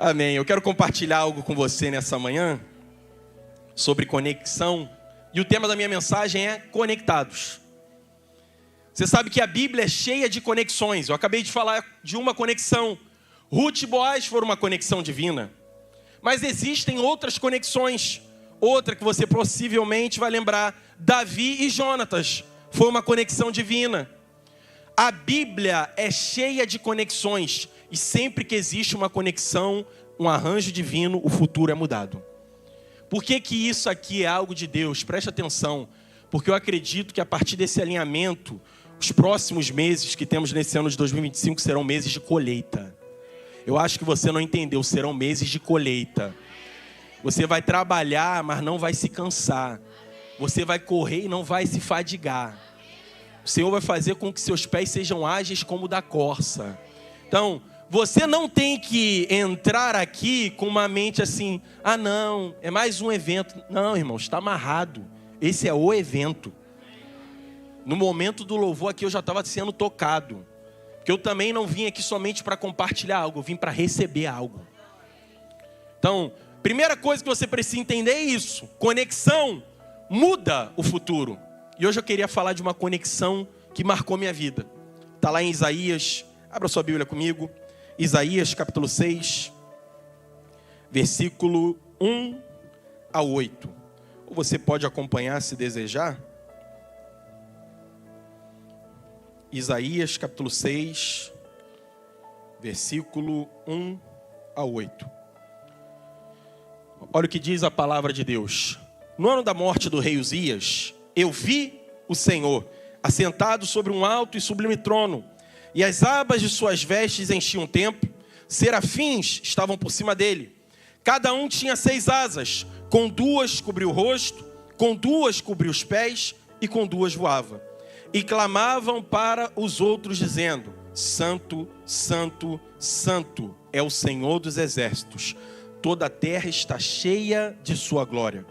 Amém. Eu quero compartilhar algo com você nessa manhã sobre conexão. E o tema da minha mensagem é conectados. Você sabe que a Bíblia é cheia de conexões. Eu acabei de falar de uma conexão. Ruth e Boaz foram uma conexão divina. Mas existem outras conexões. Outra que você possivelmente vai lembrar. Davi e Jonatas. Foi uma conexão divina. A Bíblia é cheia de conexões. E sempre que existe uma conexão, um arranjo divino, o futuro é mudado. Por que que isso aqui é algo de Deus? Preste atenção. Porque eu acredito que a partir desse alinhamento, os próximos meses que temos nesse ano de 2025 serão meses de colheita. Eu acho que você não entendeu, serão meses de colheita. Você vai trabalhar, mas não vai se cansar. Você vai correr e não vai se fadigar. O Senhor vai fazer com que seus pés sejam ágeis como o da corça. Então, você não tem que entrar aqui com uma mente assim, não, é mais um evento. Não, irmão, está amarrado. Esse é o evento. No momento do louvor aqui eu já estava sendo tocado. Porque eu também não vim aqui somente para compartilhar algo, eu vim para receber algo. Então, primeira coisa que você precisa entender é isso. Conexão muda o futuro. E hoje eu queria falar de uma conexão que marcou minha vida. Está lá em Isaías, abra sua Bíblia comigo. Isaías capítulo 6, versículo 1 a 8. Ou você pode acompanhar se desejar. Isaías capítulo 6, versículo 1 a 8. Olha o que diz a palavra de Deus. No ano da morte do rei Uzias, eu vi o Senhor assentado sobre um alto e sublime trono, e as abas de suas vestes enchiam o templo. Serafins estavam por cima dele. Cada um tinha 6 asas, com 2 cobria o rosto, com 2 cobria os pés, e com 2 voava. E clamavam para os outros, dizendo: Santo, Santo, Santo é o Senhor dos exércitos. Toda a terra está cheia de sua glória.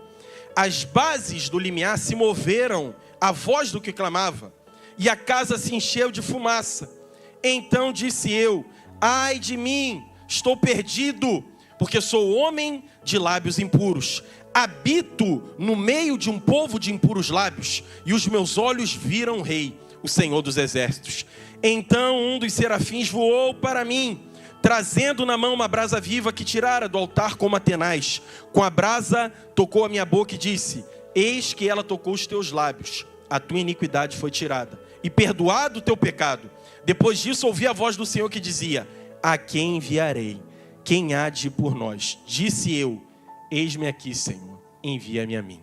As bases do limiar se moveram à voz do que clamava, e a casa se encheu de fumaça. Então disse eu: ai de mim, estou perdido, porque sou homem de lábios impuros. Habito no meio de um povo de impuros lábios, e os meus olhos viram o Rei, o Senhor dos exércitos. Então um dos serafins voou para mim, trazendo na mão uma brasa viva que tirara do altar com uma tenaz. Com a brasa tocou a minha boca e disse: eis que ela tocou os teus lábios, a tua iniquidade foi tirada, e perdoado o teu pecado. Depois disso ouvi a voz do Senhor que dizia: a quem enviarei? Quem há de ir por nós? Disse eu: eis-me aqui, Senhor, envia-me a mim.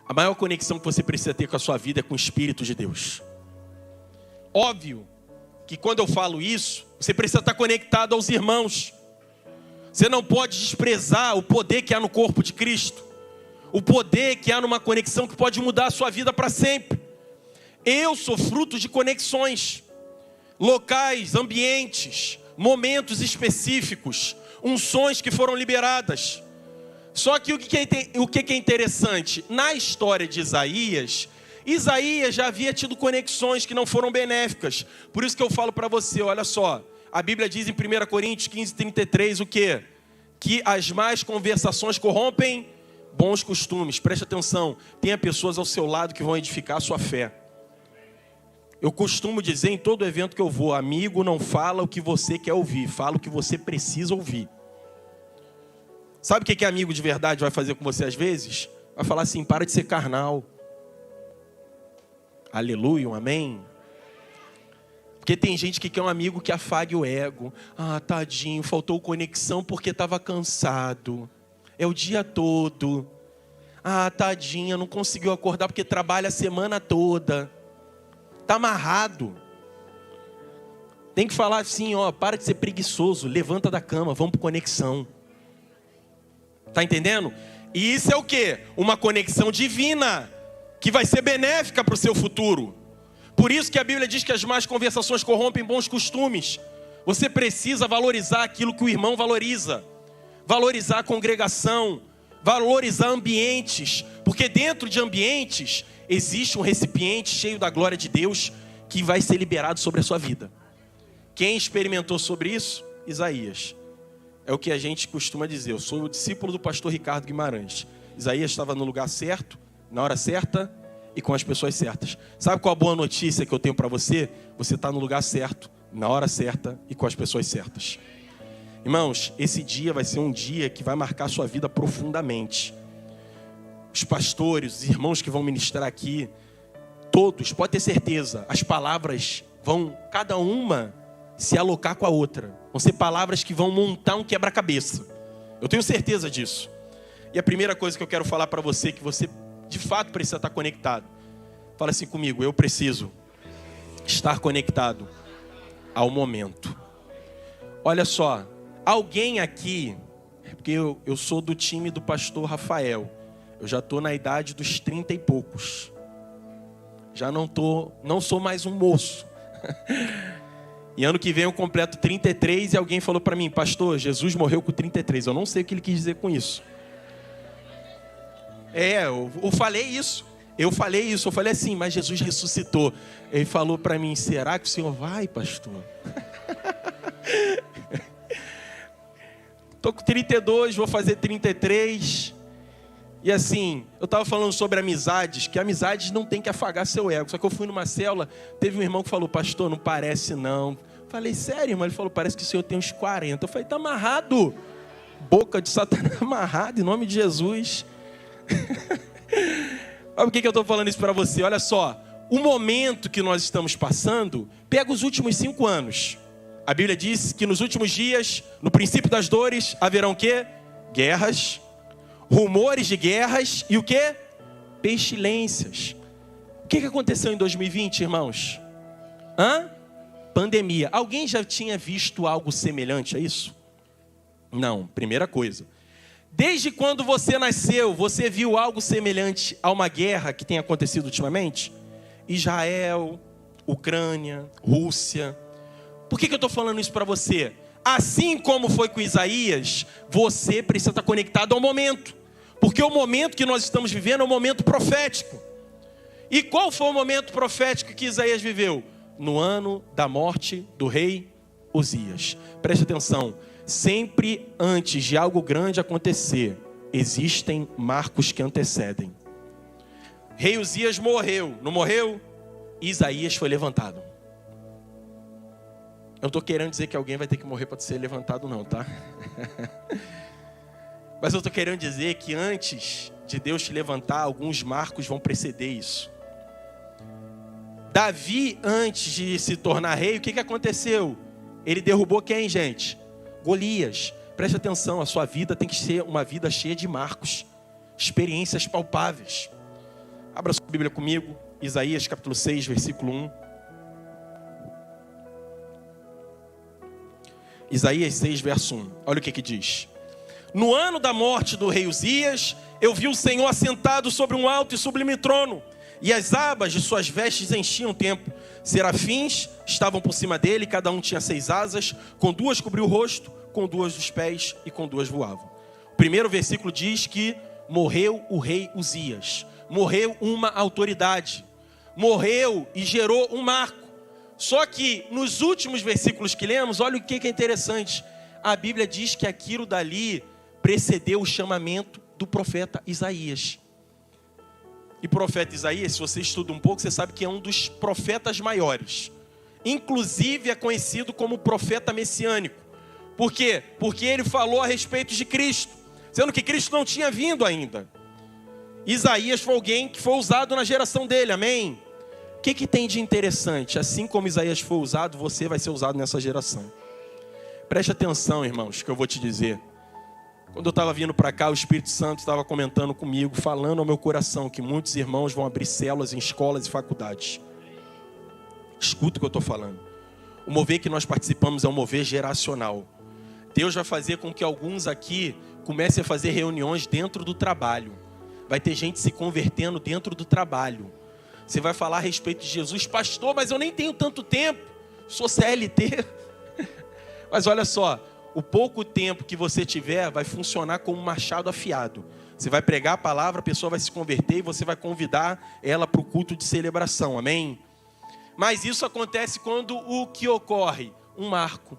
A maior conexão que você precisa ter com a sua vida é com o Espírito de Deus. Óbvio que quando eu falo isso, você precisa estar conectado aos irmãos. Você não pode desprezar o poder que há no corpo de Cristo. O poder que há numa conexão que pode mudar a sua vida para sempre. Eu sou fruto de conexões. Locais, ambientes, momentos específicos, unções que foram liberadas. Só que o que é interessante? Na história de Isaías já havia tido conexões que não foram benéficas. Por isso que eu falo para você, olha só. A Bíblia diz em 1 Coríntios 15:33 o quê? Que as más conversações corrompem bons costumes. Preste atenção, tenha pessoas ao seu lado que vão edificar a sua fé. Eu costumo dizer em todo evento que eu vou: amigo, não fala o que você quer ouvir, fala o que você precisa ouvir. Sabe o que amigo de verdade vai fazer com você às vezes? Vai falar assim: para de ser carnal. Aleluia, um amém? Porque tem gente que quer um amigo que afague o ego. Tadinho, faltou conexão porque estava cansado. É o dia todo. Tadinha, não conseguiu acordar porque trabalha a semana toda. Está amarrado. Tem que falar assim, para de ser preguiçoso, levanta da cama, vamos para conexão. Está entendendo? E isso é o quê? Uma conexão divina, que vai ser benéfica para o seu futuro. Por isso que a Bíblia diz que as más conversações corrompem bons costumes. Você precisa valorizar aquilo que o irmão valoriza. Valorizar a congregação, valorizar ambientes. Porque dentro de ambientes existe um recipiente cheio da glória de Deus que vai ser liberado sobre a sua vida. Quem experimentou sobre isso? Isaías. é o que a gente costuma dizer. Eu sou o discípulo do pastor Ricardo Guimarães. Isaías estava no lugar certo, na hora certa e com as pessoas certas. Sabe qual a boa notícia que eu tenho para você? Você está no lugar certo, na hora certa e com as pessoas certas. Irmãos, esse dia vai ser um dia que vai marcar a sua vida profundamente. Os pastores, os irmãos que vão ministrar aqui, todos, pode ter certeza, as palavras vão, cada uma, se alocar com a outra. Vão ser palavras que vão montar um quebra-cabeça. Eu tenho certeza disso. E a primeira coisa que eu quero falar para você, que você de fato precisa estar conectado. Fala assim comigo, eu preciso estar conectado ao momento. Olha só, alguém aqui, porque eu sou do time do pastor Rafael. Eu já estou na idade dos 30 e poucos. Já não sou mais um moço. E ano que vem eu completo 33 e alguém falou para mim, pastor, Jesus morreu com 33. Eu não sei o que ele quis dizer com isso. Eu falei isso. Eu falei assim, mas Jesus ressuscitou. Ele falou para mim, será que o senhor vai, pastor? Estou com 32, vou fazer 33. E assim, eu estava falando sobre amizades, que amizades não tem que afagar seu ego. Só que eu fui numa célula, teve um irmão que falou, pastor, não parece não. Falei, sério, irmão? Ele falou, parece que o senhor tem uns 40. Eu falei, tá amarrado. Boca de Satanás amarrado, em nome de Jesus. Olha por que eu estou falando isso para você. Olha só, o momento que nós estamos passando, pega os últimos 5 anos. A Bíblia diz que nos últimos dias, no princípio das dores, haverão o quê? Guerras, rumores de guerras e o quê? Pestilências. O que aconteceu em 2020, irmãos? Pandemia. Alguém já tinha visto algo semelhante a isso? Não, primeira coisa. Desde quando você nasceu, você viu algo semelhante a uma guerra que tem acontecido ultimamente? Israel, Ucrânia, Rússia. Por que eu estou falando isso para você? Assim como foi com Isaías, você precisa estar conectado ao momento. Porque o momento que nós estamos vivendo é um momento profético. E qual foi o momento profético que Isaías viveu? No ano da morte do rei Uzias. Preste atenção. Sempre antes de algo grande acontecer, existem marcos que antecedem. Rei Uzias morreu, não morreu? Isaías foi levantado. Eu não estou querendo dizer que alguém vai ter que morrer para ser levantado não, tá? Mas eu estou querendo dizer que antes de Deus te levantar, alguns marcos vão preceder isso. Davi, antes de se tornar rei, o que aconteceu? Ele derrubou quem, gente? Golias. Preste atenção, a sua vida tem que ser uma vida cheia de marcos, experiências palpáveis. Abra sua Bíblia comigo, Isaías capítulo 6, versículo 1. Isaías 6, verso 1. Olha o que diz. No ano da morte do rei Uzias, eu vi o Senhor assentado sobre um alto e sublime trono, e as abas de suas vestes enchiam o templo. Serafins estavam por cima dele, cada um tinha 6 asas, com 2 cobriu o rosto, com 2 os pés e com 2 voavam. O primeiro versículo diz que morreu o rei Uzias, morreu uma autoridade, morreu e gerou um marco. Só que nos últimos versículos que lemos, olha o que é interessante. A Bíblia diz que aquilo dali precedeu o chamamento do profeta Isaías. E profeta Isaías, se você estuda um pouco, você sabe que é um dos profetas maiores. Inclusive é conhecido como profeta messiânico. Por quê? Porque ele falou a respeito de Cristo, sendo que Cristo não tinha vindo ainda. Isaías foi alguém que foi usado na geração dele, amém? O que tem de interessante? Assim como Isaías foi usado, você vai ser usado nessa geração. Preste atenção, irmãos, que eu vou te dizer. Quando eu estava vindo para cá, o Espírito Santo estava comentando comigo, falando ao meu coração que muitos irmãos vão abrir células em escolas e faculdades. Escuta o que eu estou falando. O mover que nós participamos é um mover geracional. Deus vai fazer com que alguns aqui comecem a fazer reuniões dentro do trabalho. Vai ter gente se convertendo dentro do trabalho. Você vai falar a respeito de Jesus, pastor, mas eu nem tenho tanto tempo, sou CLT. Mas olha só, o pouco tempo que você tiver vai funcionar como um machado afiado. Você vai pregar a palavra, a pessoa vai se converter e você vai convidar ela para o culto de celebração, amém? Mas isso acontece quando o que ocorre? Um marco.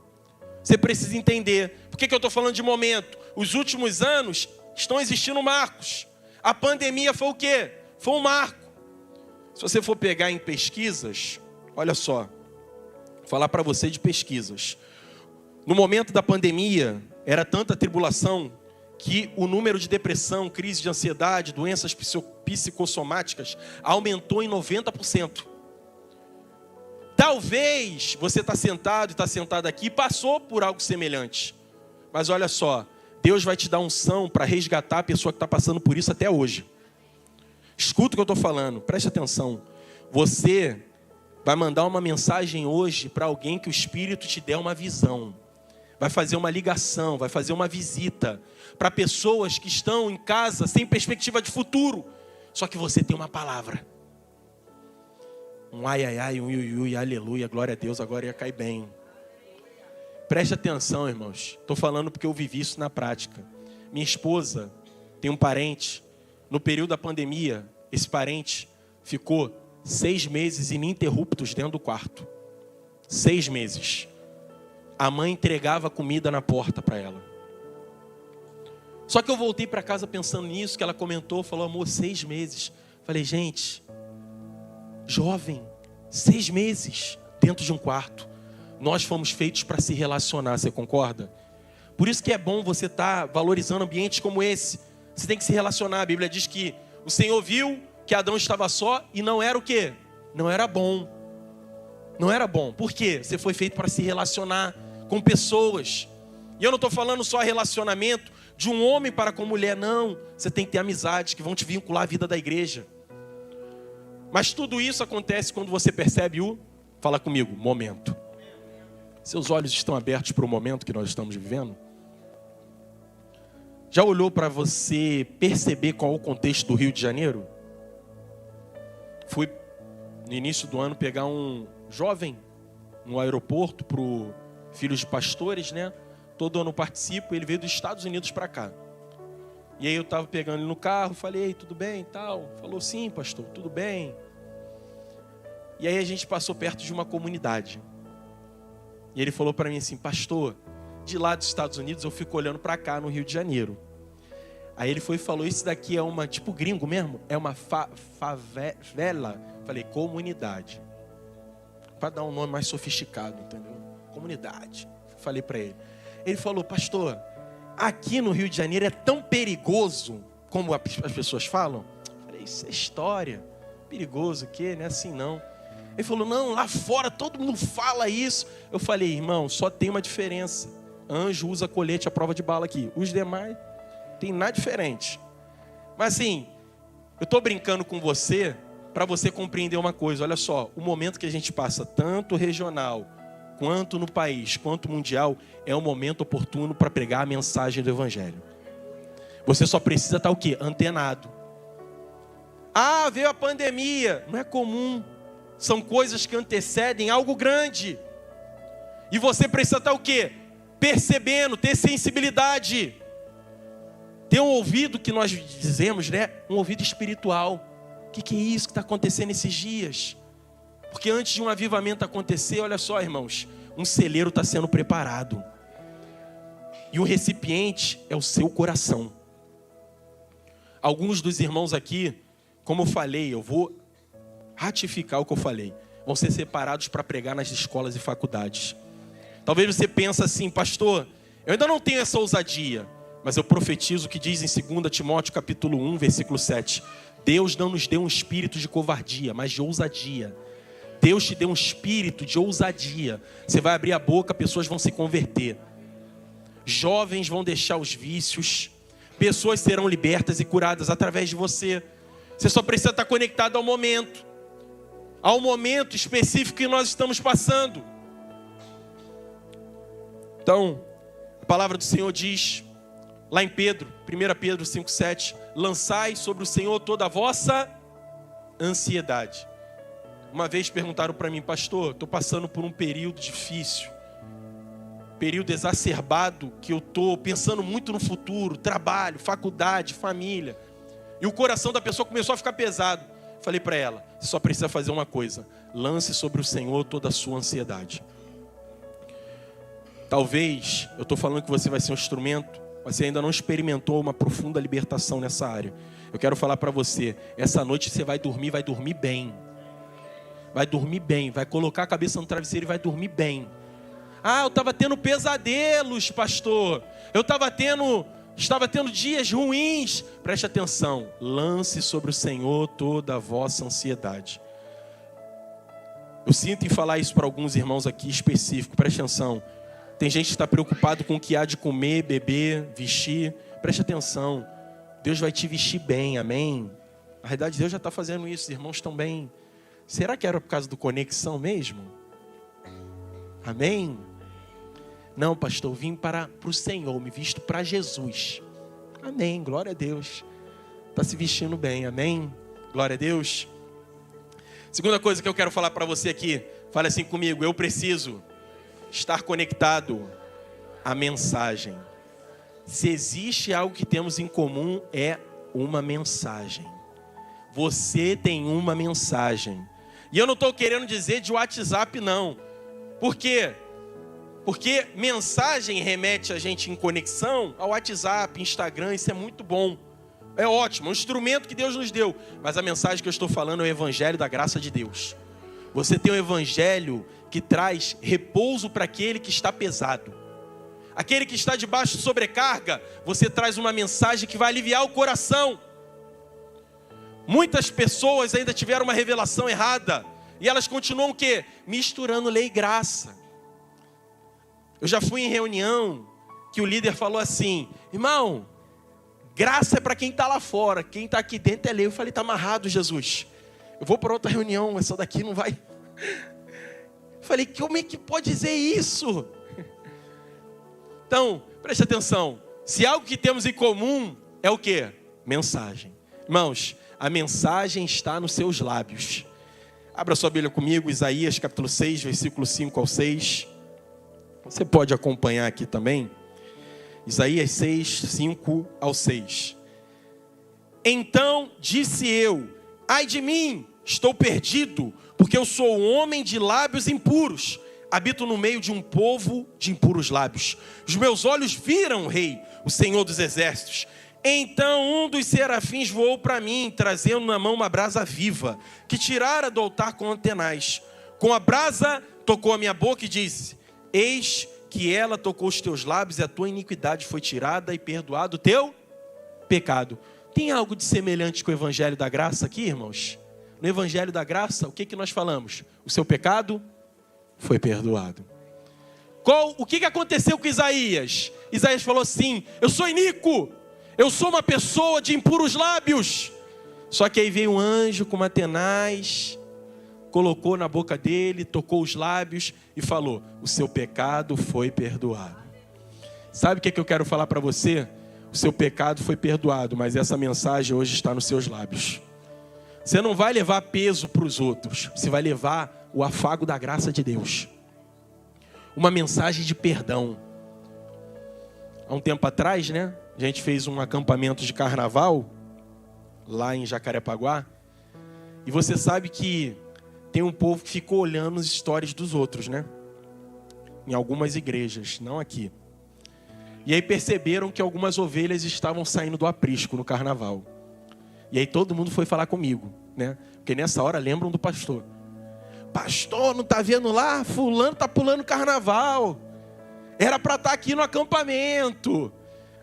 Você precisa entender. Por que eu estou falando de momento? Os últimos anos estão existindo marcos. A pandemia foi o quê? Foi um marco. Se você for pegar em pesquisas, olha só, vou falar para você de pesquisas. No momento da pandemia, era tanta tribulação que o número de depressão, crise de ansiedade, doenças psicossomáticas aumentou em 90%. Talvez você está sentado e está sentado aqui e passou por algo semelhante. Mas olha só, Deus vai te dar unção para resgatar a pessoa que está passando por isso até hoje. Escuta o que eu estou falando, preste atenção. Você vai mandar uma mensagem hoje para alguém que o Espírito te der uma visão. Vai fazer uma ligação, vai fazer uma visita para pessoas que estão em casa sem perspectiva de futuro. Só que você tem uma palavra. Um ai, ai, ai, um ui, ui, aleluia, glória a Deus, agora ia cair bem. Preste atenção, irmãos. Estou falando porque eu vivi isso na prática. Minha esposa tem um parente. No período da pandemia, esse parente ficou 6 meses ininterruptos dentro do quarto. 6 meses. A mãe entregava comida na porta para ela. Só que eu voltei para casa pensando nisso, que ela comentou, falou, amor, 6 meses. Falei, gente, jovem, 6 meses dentro de um quarto. Nós fomos feitos para se relacionar, você concorda? Por isso que é bom você estar valorizando ambientes como esse. Você tem que se relacionar. A Bíblia diz que o Senhor viu que Adão estava só e não era o quê? Não era bom. Não era bom. Por quê? Você foi feito para se relacionar com pessoas. E eu não estou falando só relacionamento de um homem para com mulher, não. Você tem que ter amizades que vão te vincular à vida da igreja. Mas tudo isso acontece quando você percebe fala comigo, momento. Seus olhos estão abertos para o momento que nós estamos vivendo? Já olhou para você perceber qual é o contexto do Rio de Janeiro? Fui no início do ano pegar um jovem no aeroporto para o Filhos de Pastores, né? Todo ano eu participo, ele veio dos Estados Unidos para cá. E aí eu estava pegando ele no carro, falei, tudo bem e tal? Falou, sim, pastor, tudo bem. E aí a gente passou perto de uma comunidade. E ele falou para mim assim, pastor, de lá dos Estados Unidos eu fico olhando para cá no Rio de Janeiro. Aí ele foi e falou, isso daqui é uma, tipo gringo mesmo, é uma favela. Falei, comunidade. Para dar um nome mais sofisticado, entendeu? Comunidade. Falei para ele. Ele falou, pastor, aqui no Rio de Janeiro é tão perigoso como as pessoas falam. Falei, isso é história. Perigoso o quê? Não é assim não. Ele falou, não, lá fora todo mundo fala isso. Eu falei, irmão, só tem uma diferença. Anjo usa colete à prova de bala aqui. Os demais, tem nada diferente. Mas assim, eu estou brincando com você para você compreender uma coisa. Olha só, o momento que a gente passa, tanto regional, quanto no país, quanto mundial, é um momento oportuno para pregar a mensagem do Evangelho. Você só precisa estar o quê? Antenado. Ah, veio a pandemia. Não é comum. São coisas que antecedem algo grande. E você precisa estar o quê? Percebendo, ter sensibilidade. Ter um ouvido que nós dizemos, né? Um ouvido espiritual. O que é isso que está acontecendo esses dias? Porque antes de um avivamento acontecer, olha só, irmãos, um celeiro está sendo preparado. E o recipiente é o seu coração. Alguns dos irmãos aqui, como eu falei, eu vou ratificar o que eu falei, vão ser separados para pregar nas escolas e faculdades. Talvez você pense assim, pastor, eu ainda não tenho essa ousadia, mas eu profetizo o que diz em 2 Timóteo capítulo 1, versículo 7. Deus não nos deu um espírito de covardia, mas de ousadia. Deus te deu um espírito de ousadia. Você vai abrir a boca, pessoas vão se converter. Jovens vão deixar os vícios. Pessoas serão libertas e curadas através de você. Você só precisa estar conectado ao momento. Ao momento específico que nós estamos passando. Então, a palavra do Senhor diz, lá em Pedro, 1 Pedro 5,7, lançai sobre o Senhor toda a vossa ansiedade. Uma vez perguntaram para mim, pastor, estou passando por um período difícil, período exacerbado, que eu estou pensando muito no futuro, trabalho, faculdade, família. E o coração da pessoa começou a ficar pesado. Falei para ela, você só precisa fazer uma coisa, lance sobre o Senhor toda a sua ansiedade. Talvez, eu estou falando que você vai ser um instrumento, mas você ainda não experimentou uma profunda libertação nessa área. Eu quero falar para você, essa noite você vai dormir bem. Vai dormir bem, vai colocar a cabeça no travesseiro e vai dormir bem. Ah, eu estava tendo pesadelos, pastor. Eu estava tendo dias ruins. Preste atenção, lance sobre o Senhor toda a vossa ansiedade. Eu sinto em falar isso para alguns irmãos aqui específicos, preste atenção. Tem gente que está preocupado com o que há de comer, beber, vestir. Preste atenção, Deus vai te vestir bem, amém? Na realidade, Deus já está fazendo isso, os irmãos estão bem. Será que era por causa do conexão mesmo? Amém? Não, pastor, eu vim para o Senhor, me visto para Jesus. Amém, glória a Deus. Está se vestindo bem, amém? Glória a Deus. Segunda coisa que eu quero falar para você aqui, fale assim comigo, eu preciso estar conectado à mensagem. Se existe algo que temos em comum, é uma mensagem. Você tem uma mensagem. E eu não estou querendo dizer de WhatsApp, não. Por quê? Porque mensagem remete a gente em conexão ao WhatsApp, Instagram, isso é muito bom. É ótimo, é um instrumento que Deus nos deu. Mas a mensagem que eu estou falando é o evangelho da graça de Deus. Você tem um evangelho que traz repouso para aquele que está pesado. Aquele que está debaixo de sobrecarga, você traz uma mensagem que vai aliviar o coração. Muitas pessoas ainda tiveram uma revelação errada. E elas continuam o quê? Misturando lei e graça. Eu já fui em reunião que o líder falou assim, irmão, graça é para quem está lá fora, quem está aqui dentro é lei. Eu falei, está amarrado, Jesus. Eu vou para outra reunião, essa daqui não vai. Eu falei, como é que pode dizer isso? Então, preste atenção. Se algo que temos em comum é o quê? Mensagem. Irmãos, a mensagem está nos seus lábios. Abra sua Bíblia comigo, Isaías capítulo 6, versículo 5 ao 6. Você pode acompanhar aqui também. Isaías 6, 5 ao 6. Então disse eu, ai de mim, estou perdido, porque eu sou um homem de lábios impuros. Habito no meio de um povo de impuros lábios. Os meus olhos viram o Rei, o Senhor dos exércitos. Então um dos serafins voou para mim, trazendo na mão uma brasa viva, que tirara do altar com tenaz. Com a brasa tocou a minha boca e disse, eis que ela tocou os teus lábios e a tua iniquidade foi tirada e perdoado o teu pecado. Tem algo de semelhante com o evangelho da graça aqui, irmãos? No evangelho da graça, o que nós falamos? O seu pecado foi perdoado. O que aconteceu com Isaías? Isaías falou assim, eu sou iníquo, eu sou uma pessoa de impuros lábios. Só que aí veio um anjo com uma tenaz, colocou na boca dele, tocou os lábios e falou, o seu pecado foi perdoado. Sabe o que eu quero falar para você? O seu pecado foi perdoado, mas essa mensagem hoje está nos seus lábios. Você não vai levar peso para os outros, você vai levar o afago da graça de Deus. Uma mensagem de perdão. Há um tempo atrás, né? A gente fez um acampamento de carnaval lá em Jacarepaguá. E você sabe que tem um povo que ficou olhando as histórias dos outros, né? Em algumas igrejas, não aqui. E aí perceberam que algumas ovelhas estavam saindo do aprisco no carnaval. E aí todo mundo foi falar comigo, né? Porque nessa hora lembram do pastor. Pastor, não está vendo lá? Fulano está pulando carnaval. Era para estar aqui no acampamento.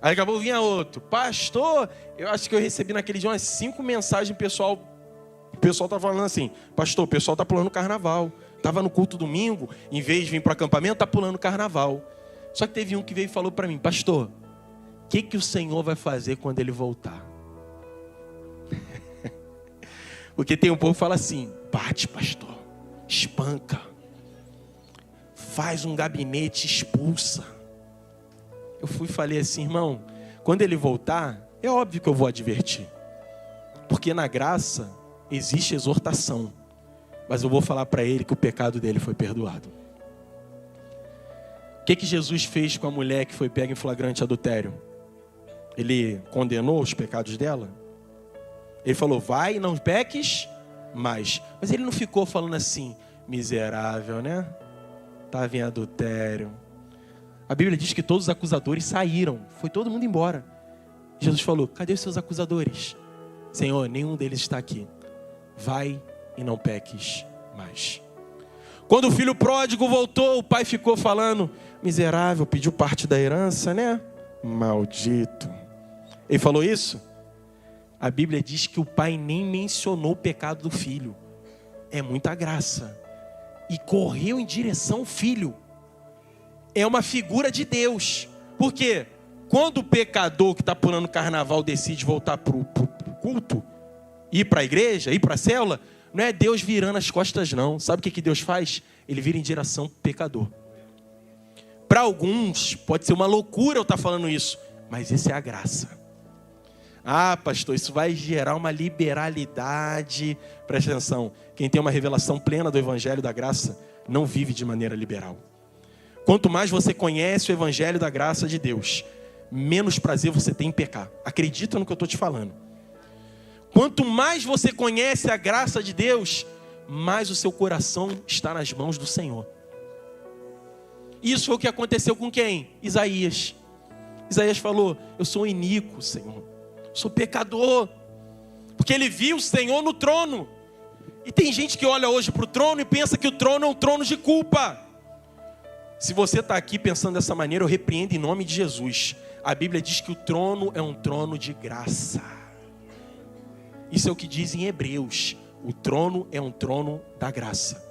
Aí acabou vinha outro. Pastor, eu acho que eu recebi naquele dia umas 5 mensagens pessoal. O pessoal está falando assim, pastor, o pessoal está pulando carnaval. Estava no culto domingo, em vez de vir para o acampamento, está pulando carnaval. Só que teve um que veio e falou para mim, pastor, o que o Senhor vai fazer quando ele voltar? Porque tem um povo que fala assim, bate, pastor, espanca, faz um gabinete, expulsa. Eu fui e falei assim, irmão, quando ele voltar, é óbvio que eu vou advertir. Porque na graça existe exortação. Mas eu vou falar para ele que o pecado dele foi perdoado. O que Jesus fez com a mulher que foi pega em flagrante adultério? Ele condenou os pecados dela? Ele falou, vai, não peques mais. Mas ele não ficou falando assim, miserável, né? Estava em adultério. A Bíblia diz que todos os acusadores saíram. Foi todo mundo embora. Jesus falou, cadê os seus acusadores? Senhor, nenhum deles está aqui. Vai e não peques mais. Quando o filho pródigo voltou, o pai ficou falando, miserável, pediu parte da herança, né? Maldito. Ele falou isso? A Bíblia diz que o pai nem mencionou o pecado do filho. É muita graça. E correu em direção ao filho. É uma figura de Deus. Por quê? Quando o pecador que está pulando carnaval decide voltar para o culto, ir para a igreja, ir para a célula, não é Deus virando as costas não. Sabe o que Deus faz? Ele vira em direção ao pecador. Para alguns, pode ser uma loucura eu estar falando isso, mas isso é a graça. Ah, pastor, isso vai gerar uma liberalidade. Presta atenção, quem tem uma revelação plena do Evangelho da Graça, não vive de maneira liberal. Quanto mais você conhece o Evangelho da Graça de Deus, menos prazer você tem em pecar. Acredita no que eu estou te falando. Quanto mais você conhece a graça de Deus, mais o seu coração está nas mãos do Senhor. Isso foi o que aconteceu com quem? Isaías. Isaías falou, eu sou iníquo, Senhor. Sou pecador. Porque ele viu o Senhor no trono. E tem gente que olha hoje para o trono e pensa que o trono é um trono de culpa. Se você está aqui pensando dessa maneira, eu repreendo em nome de Jesus. A Bíblia diz que o trono é um trono de graça. Isso é o que diz em Hebreus. O trono é um trono da graça.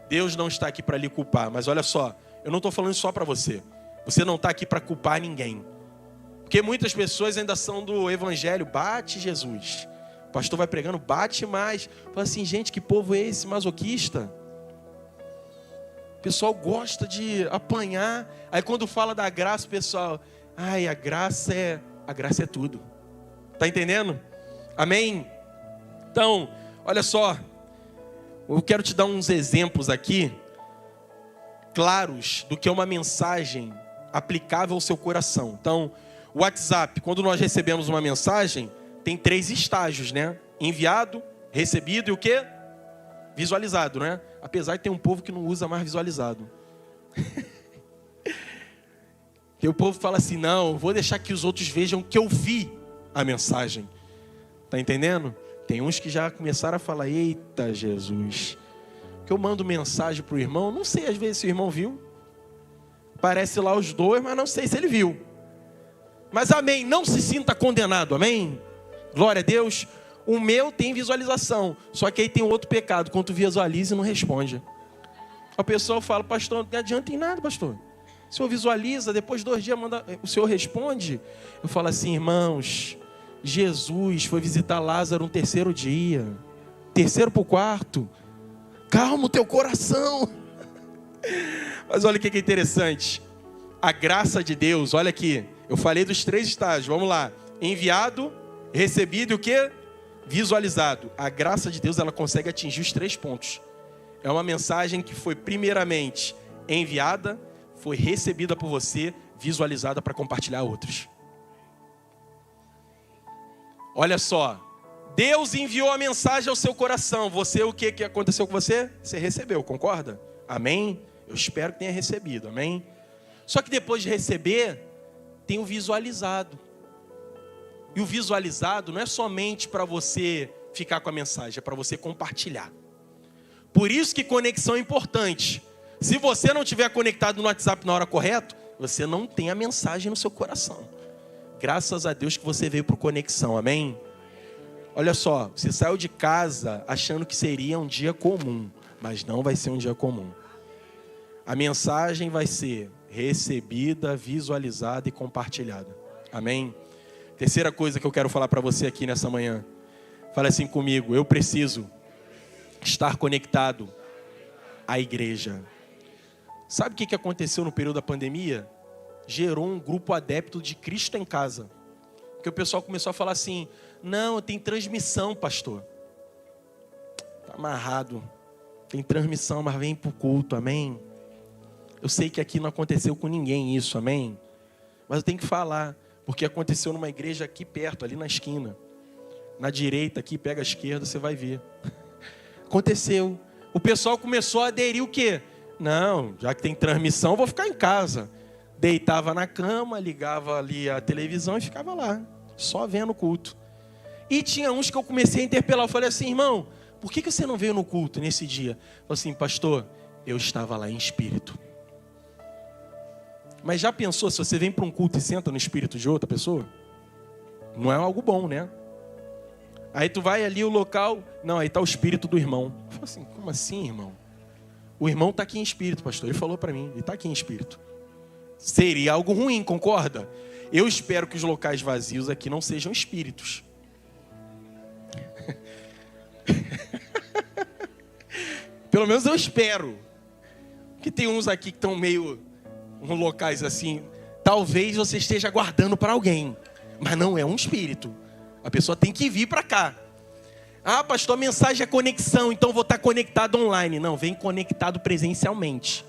Deus não está aqui para lhe culpar. Mas olha só, eu não estou falando só para você. Você não está aqui para culpar ninguém. Porque muitas pessoas ainda são do evangelho. Bate Jesus. O pastor vai pregando, bate mais. Fala assim, gente, que povo é esse masoquista? O pessoal gosta de apanhar. Aí quando fala da graça, o pessoal... Ai, a graça é tudo. Tá entendendo? Amém? Então, olha só. Eu quero te dar uns exemplos aqui, claros, do que é uma mensagem aplicável ao seu coração. Então, o WhatsApp, quando nós recebemos uma mensagem, tem 3 estágios, né? Enviado, recebido e o quê? Visualizado, né? Apesar de ter um povo que não usa mais visualizado. E o povo fala assim, não, vou deixar que os outros vejam que eu vi a mensagem. Tá entendendo? Tem uns que já começaram a falar, eita Jesus, que eu mando mensagem pro irmão, não sei às vezes se o irmão viu. Parece lá os dois, mas não sei se ele viu. Mas amém, não se sinta condenado, amém? Glória a Deus. O meu tem visualização, só que aí tem outro pecado, quando tu visualiza e não responde. A pessoa fala, pastor, não adianta em nada, pastor. O senhor visualiza, depois de 2 dias o senhor responde. Eu falo assim, irmãos, Jesus foi visitar Lázaro no 3º dia, 3º para o 4º. Calma o teu coração. Mas olha o que é interessante. A graça de Deus, olha aqui. Eu falei dos 3 estágios, vamos lá. Enviado, recebido e o quê? Visualizado. A graça de Deus, ela consegue atingir os 3 pontos. É uma mensagem que foi primeiramente enviada, foi recebida por você, visualizada para compartilhar a outros. Olha só, Deus enviou a mensagem ao seu coração. Você, o que aconteceu com você? Você recebeu, concorda? Amém? Eu espero que tenha recebido, amém? Só que depois de receber, tem o visualizado. E o visualizado não é somente para você ficar com a mensagem, é para você compartilhar. Por isso que conexão é importante. Se você não estiver conectado no WhatsApp na hora correta, você não tem a mensagem no seu coração. Graças a Deus que você veio para conexão, amém? Olha só, você saiu de casa achando que seria um dia comum, mas não vai ser um dia comum. A mensagem vai ser recebida, visualizada e compartilhada, amém? Terceira coisa que eu quero falar para você aqui nessa manhã. Fala assim comigo, eu preciso estar conectado à igreja. Sabe o que aconteceu no período da pandemia? Gerou um grupo adepto de Cristo em casa. Porque o pessoal começou a falar assim, não, tem transmissão, pastor. Está amarrado. Tem transmissão, mas vem para o culto, amém? Eu sei que aqui não aconteceu com ninguém isso, amém? Mas eu tenho que falar, porque aconteceu numa igreja aqui perto, ali na esquina. Na direita aqui, pega a esquerda, você vai ver. Aconteceu. O pessoal começou a aderir o quê? Não, já que tem transmissão, vou ficar em casa. deitava na cama, ligava ali a televisão e ficava lá, só vendo o culto. E tinha uns que eu comecei a interpelar. Eu falei assim, irmão, por que você não veio no culto nesse dia? Eu falei assim, pastor, eu estava lá em espírito. Mas já pensou, se você vem para um culto e senta no espírito de outra pessoa? Não é algo bom, né? Aí tu vai ali o local, não, aí está o espírito do irmão. Eu falei assim, como assim, irmão? O irmão está aqui em espírito, pastor. Ele falou para mim, ele está aqui em espírito. Seria algo ruim, concorda? Eu espero que os locais vazios aqui não sejam espíritos. Pelo menos eu espero. Que tem uns aqui que estão meio em locais assim. Talvez você esteja guardando para alguém, mas não é um espírito. A pessoa tem que vir para cá. Ah, pastor, a mensagem é conexão, então vou estar conectado online. Não, vem conectado presencialmente.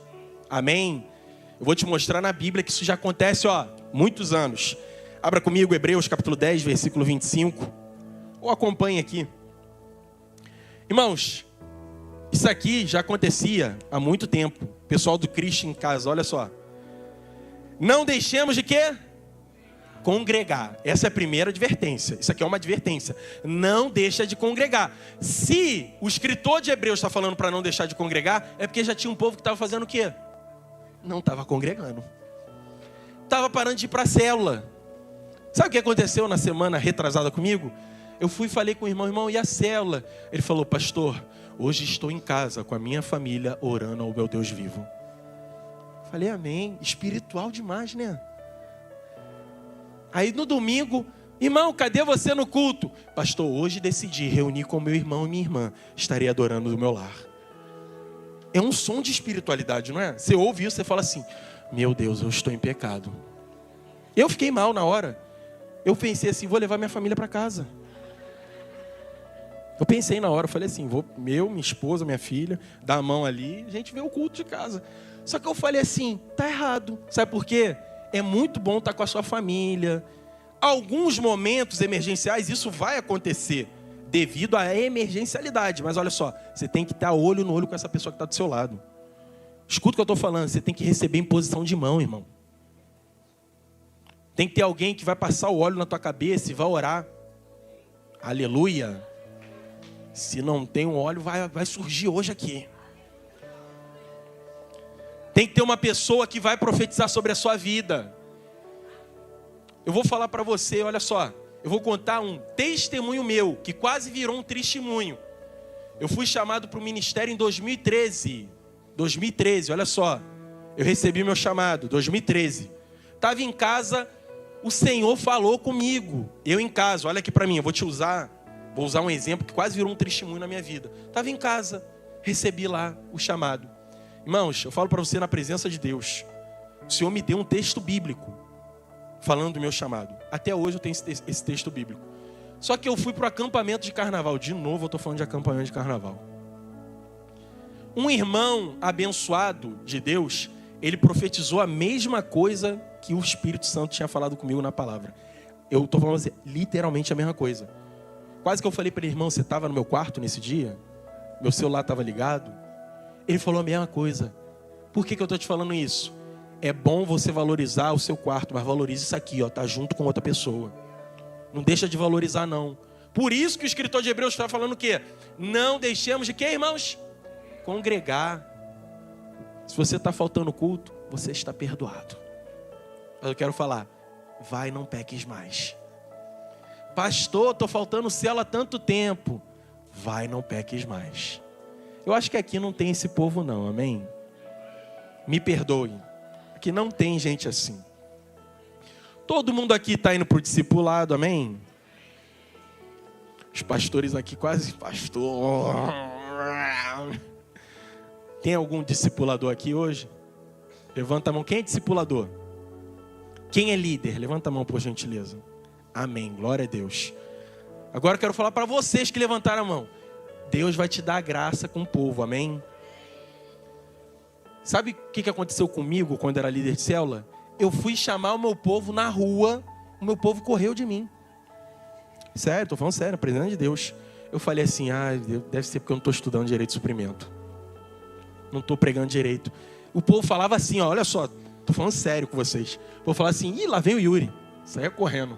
Amém? Eu vou te mostrar na Bíblia que isso já acontece, muitos anos. Abra comigo Hebreus capítulo 10, versículo 25. Ou acompanhe aqui. Irmãos, isso aqui já acontecia há muito tempo. Pessoal do Cristo em casa, olha só. Não deixemos de quê? Congregar. Essa é a primeira advertência. Isso aqui é uma advertência. Não deixa de congregar. Se o escritor de Hebreus está falando para não deixar de congregar, é porque já tinha um povo que estava fazendo o quê? Não estava congregando. Estava parando de ir para a célula. Sabe o que aconteceu na semana retrasada comigo? Eu fui e falei com o irmão, e a célula? Ele falou, pastor, hoje estou em casa com a minha família orando ao meu Deus vivo. Falei, amém. Espiritual demais, né? Aí no domingo, irmão, cadê você no culto? Pastor, hoje decidi reunir com meu irmão e minha irmã. Estarei adorando no meu lar. É um som de espiritualidade, não é? Você ouve isso, você fala assim, meu Deus, eu estou em pecado. Eu fiquei mal na hora. Eu pensei assim, vou levar minha família para casa. Eu pensei na hora, eu falei assim, vou minha esposa, minha filha, dar a mão ali, a gente vê o culto de casa. Só que eu falei assim, tá errado. Sabe por quê? É muito bom estar com a sua família. Alguns momentos emergenciais, isso vai acontecer devido à emergencialidade. Mas olha só, você tem que estar olho no olho com essa pessoa que está do seu lado. Escuta o que eu estou falando, você tem que receber em posição de mão, irmão. Tem que ter alguém que vai passar o óleo na tua cabeça e vai orar. Aleluia. Se não tem um óleo, vai surgir hoje aqui. Tem que ter uma pessoa que vai profetizar sobre a sua vida. Eu vou falar para você, olha só. Eu vou contar um testemunho meu, que quase virou um testemunho. Eu fui chamado para o ministério em 2013. 2013, olha só. Eu recebi meu chamado, 2013. Estava em casa, o Senhor falou comigo. Eu em casa, olha aqui para mim, eu vou usar um exemplo que quase virou um testemunho na minha vida. Estava em casa, recebi lá o chamado. Irmãos, eu falo para você na presença de Deus. O Senhor me deu um texto bíblico falando do meu chamado. Até hoje eu tenho esse texto bíblico. Só que eu fui para o acampamento de carnaval. De novo eu estou falando de acampamento de carnaval. Um irmão abençoado de Deus, ele profetizou a mesma coisa que o Espírito Santo tinha falado comigo na palavra. Eu estou falando assim, literalmente a mesma coisa. Quase que eu falei para ele, irmão, você estava no meu quarto nesse dia? Meu celular estava ligado? Ele falou a mesma coisa. Por que eu estou te falando isso? É bom você valorizar o seu quarto, mas valorize isso aqui, tá junto com outra pessoa. Não deixa de valorizar, não. Por isso que o escritor de Hebreus está falando o quê? Não deixemos de quê, irmãos? Congregar. Se você está faltando culto, você está perdoado. Mas eu quero falar, vai, não peques mais. Pastor, estou faltando célula há tanto tempo. Vai, não peques mais. Eu acho que aqui não tem esse povo não, amém? Me perdoe. Aqui não tem gente assim. Todo mundo aqui está indo para o discipulado, amém? Os pastores aqui quase, pastor. Tem algum discipulador aqui hoje? Levanta a mão. Quem é discipulador? Quem é líder? Levanta a mão, por gentileza. Amém, glória a Deus. Agora eu quero falar para vocês que levantaram a mão. Deus vai te dar graça com o povo, amém? Sabe o que aconteceu comigo quando era líder de célula? Eu fui chamar o meu povo na rua, o meu povo correu de mim. Sério, estou falando sério, presença de Deus. Eu falei assim, deve ser porque eu não estou estudando direito de suprimento. Não estou pregando direito. O povo falava assim, olha só, Tô falando sério com vocês. Vou falar assim, ih, lá vem o Yuri. Saia correndo.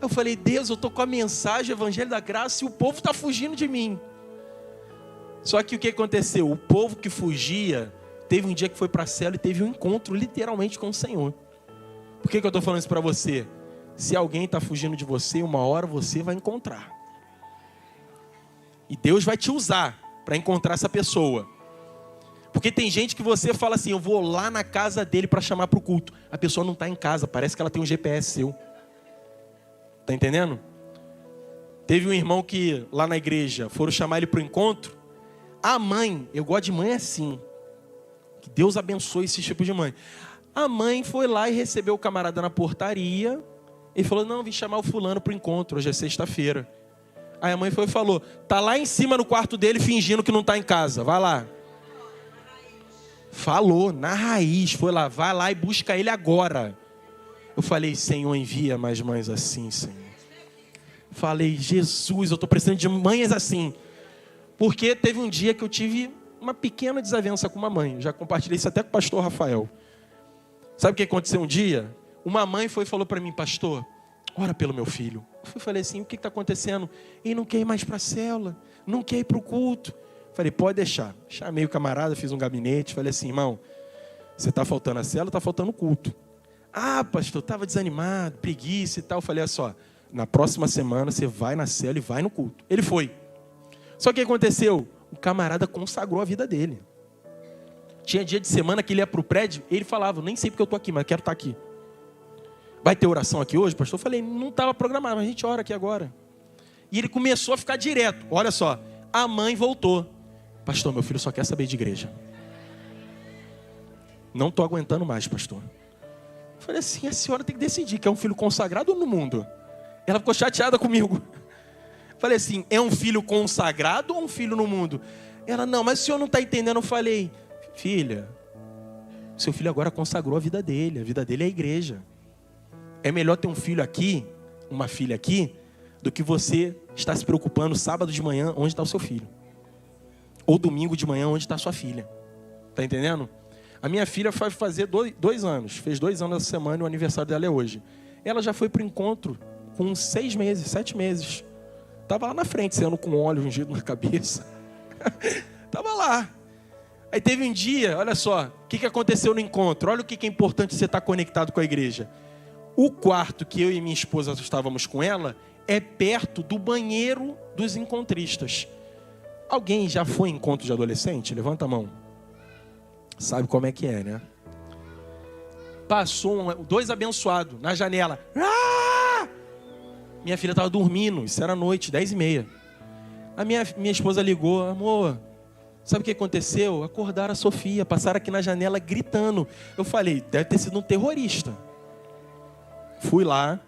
Eu falei, Deus, eu tô com a mensagem, o evangelho da graça, e o povo tá fugindo de mim. Só que o que aconteceu? O povo que fugia, teve um dia que foi para a cela e teve um encontro literalmente com o Senhor. Por que eu tô falando isso para você? Se alguém está fugindo de você, uma hora você vai encontrar. E Deus vai te usar para encontrar essa pessoa. Porque tem gente que você fala assim, eu vou lá na casa dele para chamar para o culto. A pessoa não está em casa, parece que ela tem um GPS seu. Está entendendo? Teve um irmão que lá na igreja foram chamar ele para o encontro. A mãe, eu gosto de mãe assim. Que Deus abençoe esse tipo de mãe. A mãe foi lá e recebeu o camarada na portaria. Ele falou, não, vim chamar o fulano para o encontro, hoje é sexta-feira. Aí a mãe foi e falou, tá lá em cima no quarto dele fingindo que não está em casa, vai lá. Falou, na raiz, foi lá, vai lá e busca ele agora. Eu falei, Senhor, envia mais mães assim, Senhor. Falei, Jesus, eu estou precisando de mães assim. Porque teve um dia que eu tive uma pequena desavença com uma mãe. Eu já compartilhei isso até com o pastor Rafael. Sabe o que aconteceu um dia? Uma mãe foi e falou para mim, pastor, ora pelo meu filho. Eu falei assim, o que está acontecendo? Ele não quer ir mais para a célula, não quer ir para o culto. Falei, pode deixar. Chamei o camarada, fiz um gabinete, falei assim, irmão, você está faltando a célula, está faltando o culto. Ah, pastor, estava desanimado, preguiça e tal. Eu falei, olha só, na próxima semana você vai na célula e vai no culto. Ele foi. Só que o que aconteceu? O camarada consagrou a vida dele. Tinha dia de semana que ele ia para o prédio, ele falava, nem sei porque eu estou aqui, mas quero estar aqui. Vai ter oração aqui hoje, pastor? Eu falei, não estava programado, mas a gente ora aqui agora. E ele começou a ficar direto. Olha só, a mãe voltou. Pastor, meu filho só quer saber de igreja. Não estou aguentando mais, pastor. Eu falei assim, a senhora tem que decidir, que é um filho consagrado ou no mundo? Ela ficou chateada comigo. Eu falei assim, é um filho consagrado ou um filho no mundo? Ela, não, mas o senhor não está entendendo. Eu falei, filha, seu filho agora consagrou a vida dele é a igreja. É melhor ter um filho aqui, uma filha aqui, do que você estar se preocupando sábado de manhã, onde está o seu filho. Ou domingo de manhã, onde está a sua filha. Está entendendo? A minha filha vai fazer 2 anos. Fez 2 anos essa semana e o aniversário dela é hoje. Ela já foi para o encontro com 6 meses, 7 meses. Estava lá na frente, saindo com óleo ungido na cabeça. Estava lá. Aí teve um dia, olha só, o que aconteceu no encontro? Olha o que é importante você estar conectado com a igreja. O quarto que eu e minha esposa estávamos com ela é perto do banheiro dos encontristas. Alguém já foi em encontro de adolescente? Levanta a mão. Sabe como é que é, né? Passou 2 abençoados na janela. Ah! Minha filha estava dormindo, isso era noite, 10h30. A minha esposa ligou, amor, sabe o que aconteceu? Acordaram a Sofia, passaram aqui na janela gritando. Eu falei, deve ter sido um terrorista. Fui lá,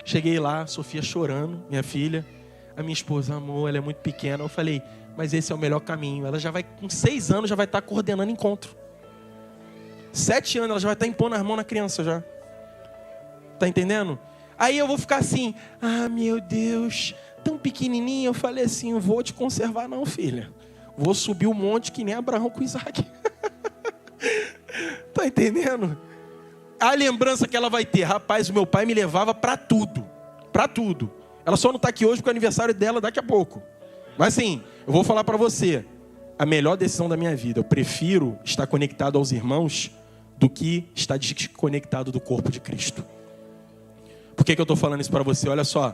cheguei lá, Sofia chorando, minha filha. A minha esposa, amor, ela é muito pequena. Eu falei, mas esse é o melhor caminho. Ela já vai, com 6 anos, já vai estar coordenando encontro. 7 anos, ela já vai estar impondo as mãos na criança já. Tá entendendo? Aí eu vou ficar assim, ah, meu Deus, tão pequenininha. Eu falei assim, eu vou te conservar não, filha. Vou subir o monte que nem Abraão com Isaac. Tá entendendo? A lembrança que ela vai ter, rapaz, o meu pai me levava para tudo. Para tudo. Ela só não está aqui hoje porque é o aniversário dela daqui a pouco. Mas assim, eu vou falar para você, a melhor decisão da minha vida, eu prefiro estar conectado aos irmãos do que estar desconectado do corpo de Cristo. Por que eu estou falando isso para você? Olha só,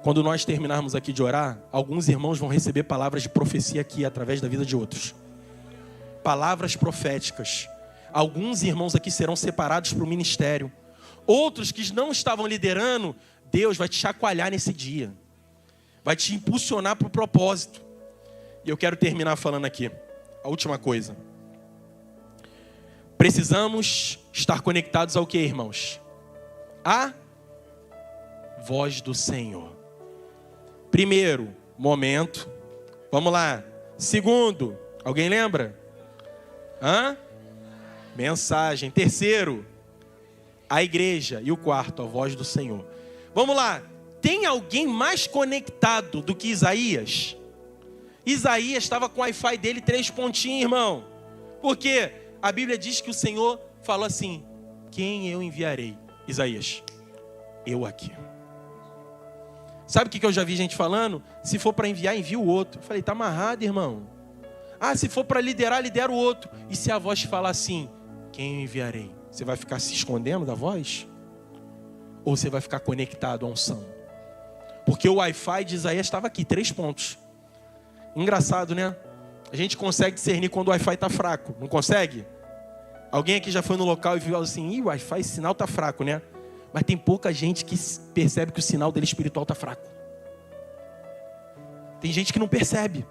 quando nós terminarmos aqui de orar, alguns irmãos vão receber palavras de profecia aqui através da vida de outros. Palavras proféticas. Alguns irmãos aqui serão separados para o ministério. Outros que não estavam liderando, Deus vai te chacoalhar nesse dia. Vai te impulsionar para o propósito. E eu quero terminar falando aqui. A última coisa. Precisamos estar conectados ao que, irmãos? A voz do Senhor. Primeiro, momento. Vamos lá. Segundo, alguém lembra? Mensagem. Terceiro, a igreja. E o quarto, a voz do Senhor. Vamos lá. Tem alguém mais conectado do que Isaías? Isaías estava com o Wi-Fi dele 3 pontinhos, irmão. Porque a Bíblia diz que o Senhor falou assim: quem eu enviarei? Isaías, eu aqui. Sabe o que eu já vi gente falando? Se for para enviar, envia o outro. Eu falei, tá amarrado, irmão. Ah, se for para liderar, lidera o outro. E se a voz falar assim, quem eu enviarei? Você vai ficar se escondendo da voz? Ou você vai ficar conectado à unção? Porque o Wi-Fi de Isaías estava aqui, 3 pontos. Engraçado, né? A gente consegue discernir quando o Wi-Fi está fraco. Não consegue? Alguém aqui já foi no local e viu assim, ih, o Wi-Fi, esse sinal está fraco, né? Mas tem pouca gente que percebe que o sinal dele espiritual está fraco. Tem gente que não percebe.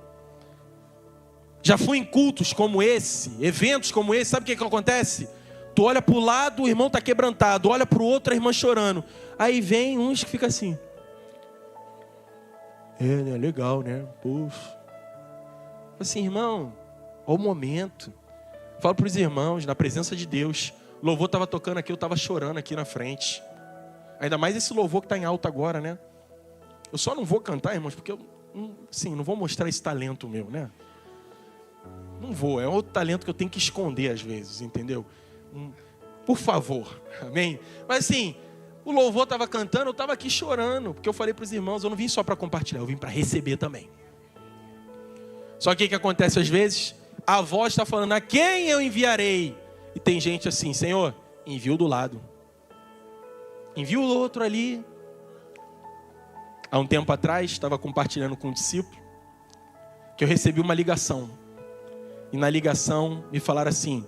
Já fui em cultos como esse, eventos como esse, sabe o que acontece? Tu olha para o lado, o irmão está quebrantado, olha para o outro, a irmã chorando. Aí vem uns que ficam assim. Né? Legal, né? Poxa. Assim, irmão, olha o momento. Falo para os irmãos, na presença de Deus. O louvor estava tocando aqui, eu estava chorando aqui na frente. Ainda mais esse louvor que está em alta agora, né? Eu só não vou cantar, irmãos, porque eu não vou mostrar esse talento meu, né? Não vou, é outro talento que eu tenho que esconder às vezes, entendeu? Por favor, amém? Mas assim, o louvor estava cantando, eu estava aqui chorando, porque eu falei para os irmãos, eu não vim só para compartilhar, eu vim para receber também. Só que o que acontece às vezes? A voz está falando, a quem eu enviarei? E tem gente assim, Senhor, envia o do lado. Envia o outro ali. Há um tempo atrás, estava compartilhando com um discípulo, que eu recebi uma ligação. E na ligação me falaram assim,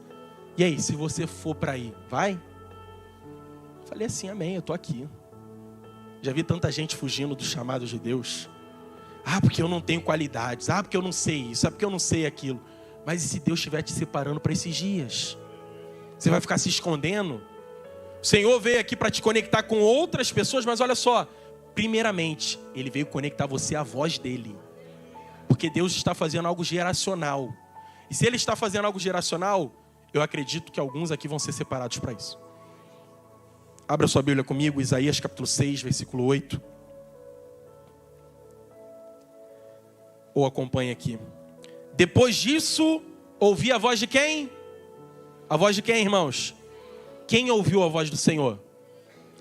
e aí, se você for para aí, vai? Falei assim, amém, eu estou aqui. Já vi tanta gente fugindo dos chamados de Deus. Ah, porque eu não tenho qualidades. Ah, porque eu não sei isso. Ah, porque eu não sei aquilo. Mas e se Deus estiver te separando para esses dias? Você vai ficar se escondendo? O Senhor veio aqui para te conectar com outras pessoas, mas olha só. Primeiramente, Ele veio conectar você à voz dEle. Porque Deus está fazendo algo geracional. E se Ele está fazendo algo geracional, eu acredito que alguns aqui vão ser separados para isso. Abra sua Bíblia comigo, Isaías capítulo 6, versículo 8. Ou acompanhe aqui. Depois disso, ouvi a voz de quem? A voz de quem, irmãos? Quem ouviu a voz do Senhor?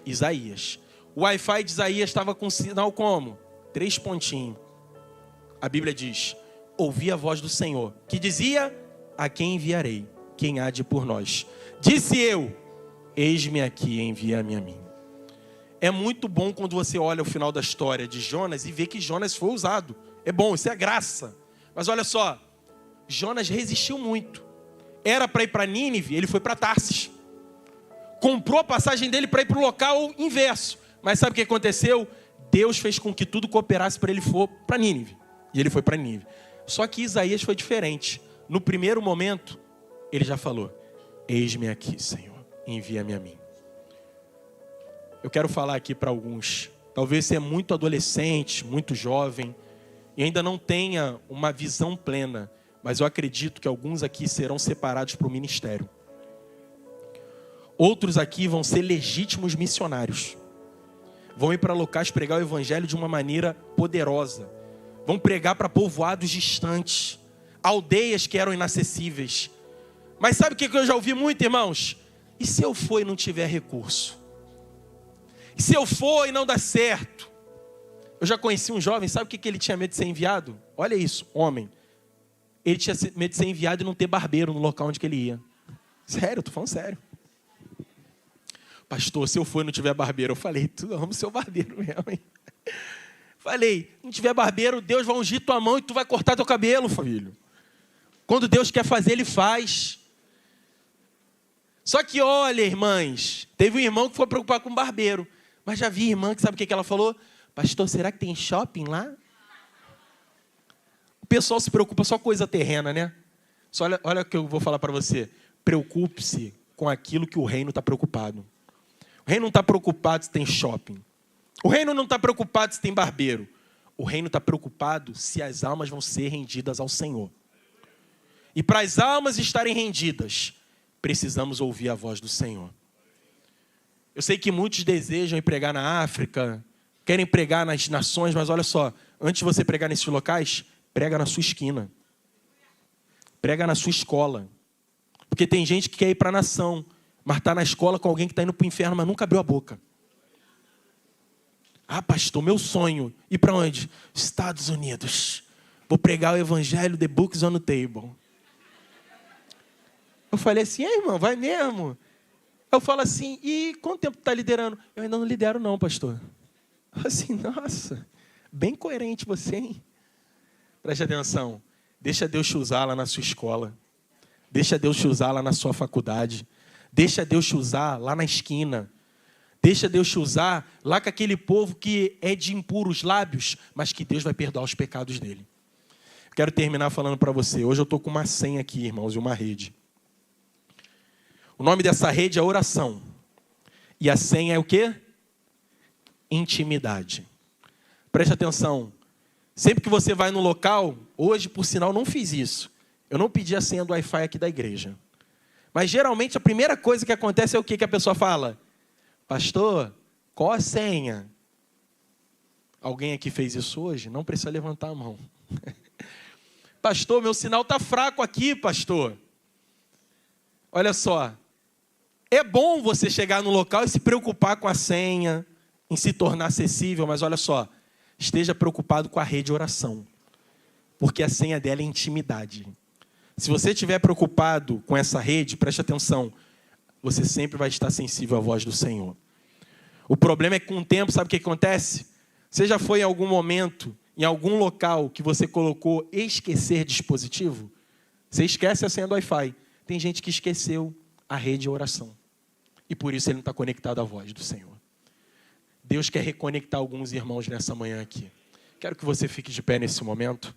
Isaías. O Wi-Fi de Isaías estava com sinal como? 3 pontinhos. A Bíblia diz, ouvi a voz do Senhor, que dizia, a quem enviarei? Quem há de por nós? Disse eu, eis-me aqui, envia-me a mim. É muito bom quando você olha o final da história de Jonas e vê que Jonas foi usado. É bom, isso é graça. Mas olha só, Jonas resistiu muito. Era para ir para Nínive, ele foi para Tarsis. Comprou a passagem dele para ir para o local inverso. Mas sabe o que aconteceu? Deus fez com que tudo cooperasse para ele for para Nínive. E ele foi para Nínive. Só que Isaías foi diferente. No primeiro momento, ele já falou, eis-me aqui, Senhor, envia-me a mim. Eu quero falar aqui para alguns. Talvez você é muito adolescente, muito jovem, e ainda não tenha uma visão plena. Mas eu acredito que alguns aqui serão separados para o ministério. Outros aqui vão ser legítimos missionários. Vão ir para locais pregar o evangelho de uma maneira poderosa. Vão pregar para povoados distantes. Aldeias que eram inacessíveis. Mas sabe o que eu já ouvi muito, irmãos? E se eu for e não tiver recurso? E se eu for e não dá certo? Eu já conheci um jovem, sabe o que ele tinha medo de ser enviado? Olha isso, homem. Ele tinha medo de ser enviado e não ter barbeiro no local onde ele ia. Sério, eu tô falando sério. Pastor, se eu for e não tiver barbeiro, eu falei, tu ama o seu barbeiro mesmo, hein? Falei, não tiver barbeiro, Deus vai ungir tua mão e tu vai cortar teu cabelo, filho. Quando Deus quer fazer, Ele faz. Só que olha, irmãs, teve um irmão que foi preocupar com o barbeiro. Mas já vi irmã que sabe o que ela falou? Pastor, será que tem shopping lá? O pessoal se preocupa só com coisa terrena, né? Só olha o que eu vou falar para você. Preocupe-se com aquilo que o reino está preocupado. O reino não está preocupado se tem shopping. O reino não está preocupado se tem barbeiro. O reino está preocupado se as almas vão ser rendidas ao Senhor. E para as almas estarem rendidas, precisamos ouvir a voz do Senhor. Eu sei que muitos desejam ir pregar na África, querem pregar nas nações, mas olha só, antes de você pregar nesses locais, prega na sua esquina. Prega na sua escola. Porque tem gente que quer ir para a nação, mas está na escola com alguém que está indo para o inferno, mas nunca abriu a boca. Ah, pastor, meu sonho. Ir para onde? Estados Unidos. Vou pregar o evangelho, the books on the table. Eu falei assim, irmão, vai mesmo? Eu falo assim, e quanto tempo tu está liderando? Eu ainda não lidero não, pastor. Eu assim, nossa, bem coerente você, hein? Preste atenção. Deixa Deus te usar lá na sua escola. Deixa Deus te usar lá na sua faculdade. Deixa Deus te usar lá na esquina. Deixa Deus te usar lá com aquele povo que é de impuros lábios, mas que Deus vai perdoar os pecados dele. Quero terminar falando para você. Hoje eu estou com uma senha aqui, irmãos, e uma rede. O nome dessa rede é oração. E a senha é o quê? Intimidade. Preste atenção. Sempre que você vai no local, hoje, por sinal, não fiz isso. Eu não pedi a senha do Wi-Fi aqui da igreja. Mas, geralmente, a primeira coisa que acontece é o quê que a pessoa fala? Pastor, qual a senha? Alguém aqui fez isso hoje? Não precisa levantar a mão. Pastor, meu sinal está fraco aqui, pastor. Olha só. É bom você chegar no local e se preocupar com a senha, em se tornar acessível, mas olha só. Esteja preocupado com a rede de oração. Porque a senha dela é intimidade. Se você estiver preocupado com essa rede, preste atenção. Você sempre vai estar sensível à voz do Senhor. O problema é que com o tempo, sabe o que acontece? Você já foi em algum momento, em algum local que você colocou esquecer dispositivo? Você esquece a senha do Wi-Fi. Tem gente que esqueceu a rede de oração. E por isso ele não está conectado à voz do Senhor. Deus quer reconectar alguns irmãos nessa manhã aqui. Quero que você fique de pé nesse momento.